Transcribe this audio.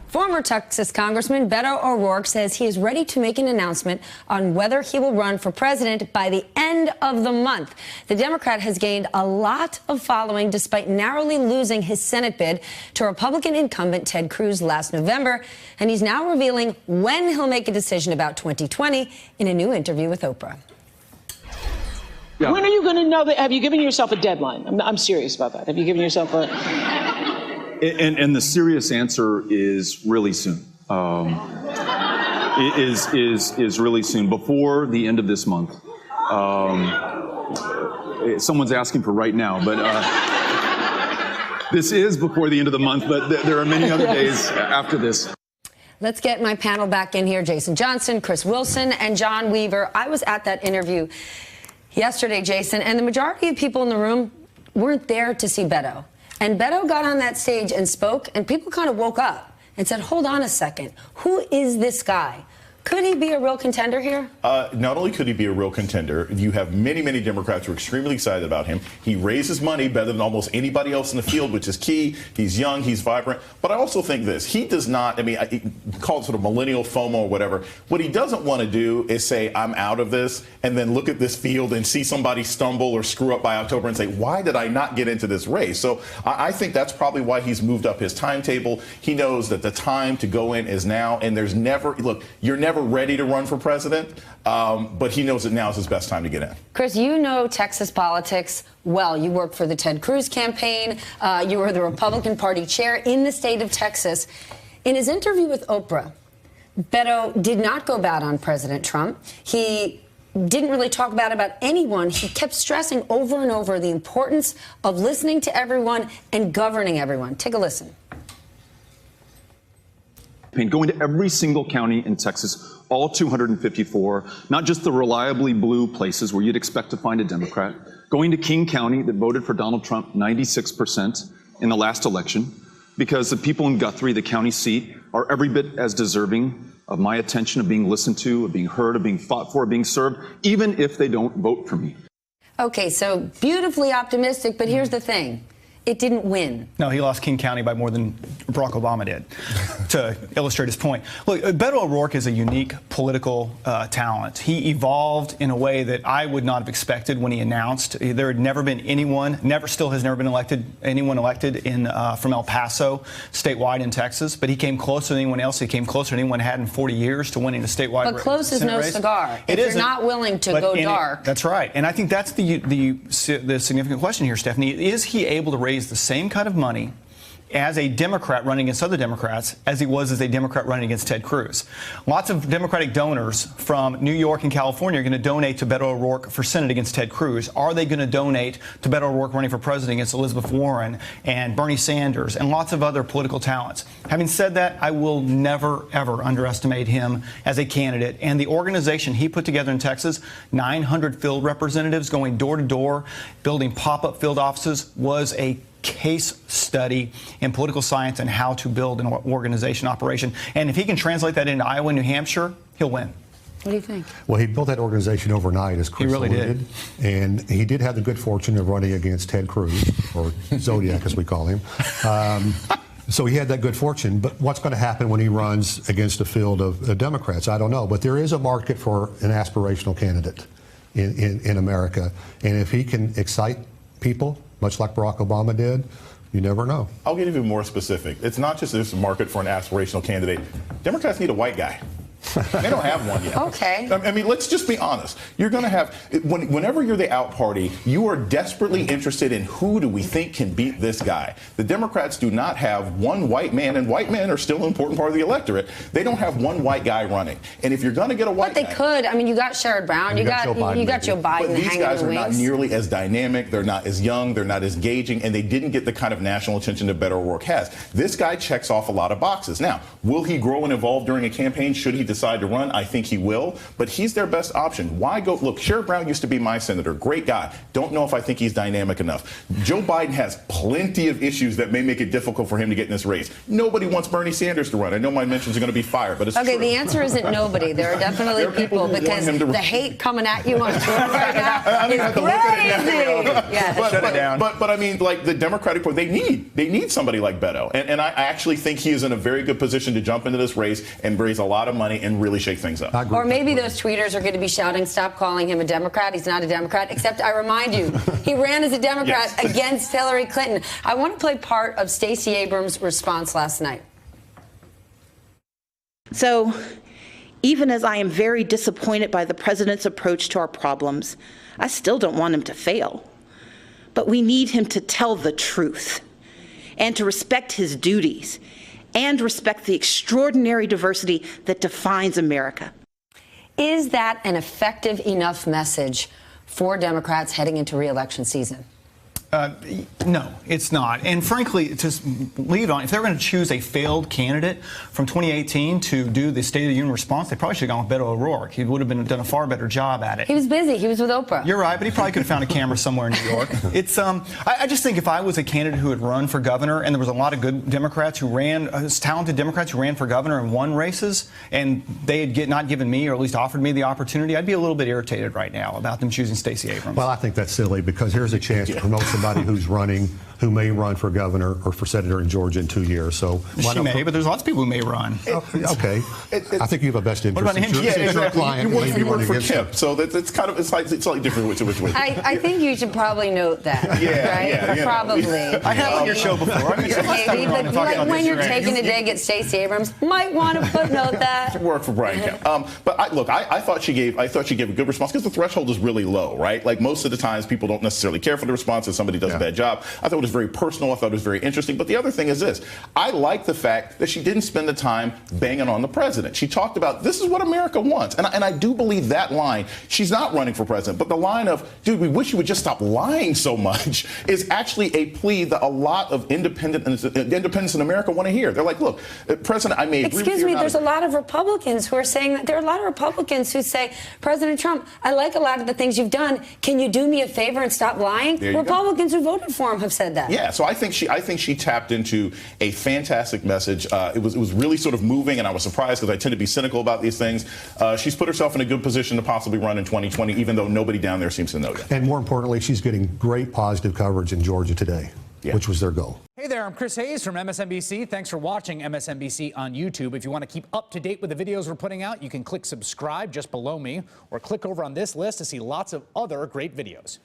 Former Texas Congressman Beto O'Rourke says he is ready to make an announcement on whether he will run for president by the end of the month. The Democrat has gained a lot of following despite narrowly losing his Senate bid to Republican incumbent Ted Cruz last November, and he's now revealing when he'll make a decision about 2020 in a new interview with Oprah. Yeah. When are you going to know that? Have you given yourself a deadline? I'm serious about that. Have you given yourself a... And the serious answer is really soon. Is really soon, before the end of this month. Someone's asking for right now, but this is before the end of the month, but there are many other days after this. Let's get my panel back in here. Jason Johnson, Chris Wilson, and John Weaver. I was at that interview yesterday, Jason, and the majority of people in the room weren't there to see Beto. And Beto got on that stage and spoke, and people kind of woke up and said, hold on a second, who is this guy? Could he be a real contender here? Not only could he be a real contender, you have many, many Democrats who are extremely excited about him. He raises money better than almost anybody else in the field, which is key. He's young, he's vibrant. But I also think this, he does not, he call it sort of millennial FOMO or whatever. What he doesn't want to do is say, I'm out of this, and then look at this field and see somebody stumble or screw up by October and say, why did I not get into this race? So I think that's probably why he's moved up his timetable. He knows that the time to go in is now, and there's never, look, you're never ready to run for president, but he knows that now is his best time to get in. Chris, you know Texas politics well. You worked for the Ted Cruz campaign. You were the Republican Party chair in the state of Texas. In his interview with Oprah, Beto did not go bad on President Trump. He didn't really talk bad about anyone. He kept stressing over and over the importance of listening to everyone and governing everyone. Take a listen. Going to every single county in Texas, all 254, not just the reliably blue places where you'd expect to find a Democrat. Going to King County that voted for Donald Trump 96% in the last election, because the people in Guthrie, the county seat, are every bit as deserving of my attention, of being listened to, of being heard, of being fought for, of being served, even if they don't vote for me. Okay, so beautifully optimistic, but here's the thing. It didn't win. No, he lost King County by more than Barack Obama did, to illustrate his point. Look, Beto O'Rourke is a unique political talent. He evolved in a way that I would not have expected when he announced. There had never been anyone, still has never been anyone elected in from El Paso, statewide in Texas, but he came closer than anyone else. He came closer than anyone had in 40 years to winning a statewide race. But close is no cigar. If you're not willing to go dark. That's right. And I think that's the significant question here, Stephanie. Is he able to raise the same kind of money as a Democrat running against other Democrats as he was as a Democrat running against Ted Cruz? Lots of Democratic donors from New York and California are going to donate to Beto O'Rourke for Senate against Ted Cruz. Are they going to donate to Beto O'Rourke running for president against Elizabeth Warren and Bernie Sanders and lots of other political talents? Having said that, I will never, ever underestimate him as a candidate. And the organization he put together in Texas, 900 field representatives going door to door, building pop-up field offices, was a case study in political science and how to build an organization operation. And if he can translate that into Iowa and New Hampshire, he'll win. What do you think? Well, he built that organization overnight, as Chris alluded. And he did have the good fortune of running against Ted Cruz, or Zodiac as we call him. So he had that good fortune. But what's going to happen when he runs against a field of Democrats? I don't know. But there is a market for an aspirational candidate in America. And if he can excite people, much like Barack Obama did, you never know. I'll get even more specific. It's not just this market for an aspirational candidate. Democrats need a white guy. They don't have one yet. Okay. I mean, let's just be honest. You're going to have, whenever you're the out party, you are desperately interested in who do we think can beat this guy. The Democrats do not have one white man, and white men are still an important part of the electorate. They don't have one white guy running. And if you're going to get a white guy. But they could. I mean, you got Sherrod Brown. You got Joe Biden. But these guys are not wings. nearly as dynamic. They're not as young. They're not as engaging. And they didn't get the kind of national attention that Beto O'Rourke has. This guy checks off a lot of boxes. Now, will he grow and evolve during a campaign? Should he decide decide to run, I think he will. But he's their best option. Why go? Look, Sherrod Brown used to be my senator. Great guy. Don't know if I think he's dynamic enough. Joe Biden has plenty of issues that may make it difficult for him to get in this race. Nobody wants Bernie Sanders to run. I know my mentions are going to be fired, but it's Okay, true. the answer isn't nobody. There are definitely There are people who want because him to the run. hate coming at you on Twitter right now I is have to look at it crazy. now. Yes. Shut it down. But I mean, like the Democratic Party, they need somebody like Beto, and I actually think he is in a very good position to jump into this race and raise a lot of money and really shake things up. Or maybe those tweeters are going to be shouting, "Stop calling him a Democrat. He's not a Democrat." Except I remind you, he ran as a Democrat Yes. against Hillary Clinton. I want to play part of Stacey Abrams' response last night. So, even as I am very disappointed by the president's approach to our problems, I still don't want him to fail. But we need him to tell the truth and to respect his duties and respect the extraordinary diversity that defines America. Is that an effective enough message for Democrats heading into re-election season? No, it's not. And frankly, to leave on, if they're going to choose a failed candidate from 2018 to do the State of the Union response, they probably should have gone with Beto O'Rourke. He would have done a far better job at it. He was busy. He was with Oprah. You're right, but he probably could have found a camera somewhere in New York. It's I just think if I was a candidate who had run for governor, and there was a lot of good Democrats who ran, talented Democrats who ran for governor and won races, and they had not given me, or at least offered me the opportunity, I'd be a little bit irritated right now about them choosing Stacey Abrams. Well, I think that's silly because here's a chance to promote somebody who's running, who may run for governor or for senator in Georgia in 2 years. So why She not may, but there's lots of people who may run. Okay, I think you have a best interest. about him? Since Yeah, your exactly. client You may be work running for against him. Kemp, so it's kind of it's slightly different which way. I think you should probably note that. Yeah, right? yeah, you know. Probably. I have on your show before. I mean, Maybe, but like when you're taking a dig at Stacey Abrams, might want to footnote that. Work for Brian Kemp. But I thought she gave a good response because the threshold is really low, right? Like most of the times, people don't necessarily care for the response if somebody does a bad job. I thought it was very personal. I thought it was very interesting. But the other thing is this: I like the fact that she didn't spend the time banging on the president. She talked about this is what America wants, and I do believe that line. She's not running for president, but the line of "dude, we wish you would just stop lying so much" is actually a plea that a lot of independents in America want to hear. They're like, "Look, President, I may agree with you Excuse me, or not there's a agree." lot of Republicans who are saying that. There are a lot of Republicans who say, President Trump, I like a lot of the things you've done. Can you do me a favor and stop lying? There you go. Republicans who voted for him have said that. Yeah, so I think she tapped into a fantastic message. It was really sort of moving, and I was surprised because I tend to be cynical about these things. She's put herself in a good position to possibly run in 2020, even though nobody down there seems to know yet. And more importantly, she's getting great positive coverage in Georgia today, which was their goal. Hey there, I'm Chris Hayes from MSNBC. Thanks for watching MSNBC on YouTube. If you want to keep up to date with the videos we're putting out, you can click subscribe just below me or click over on this list to see lots of other great videos.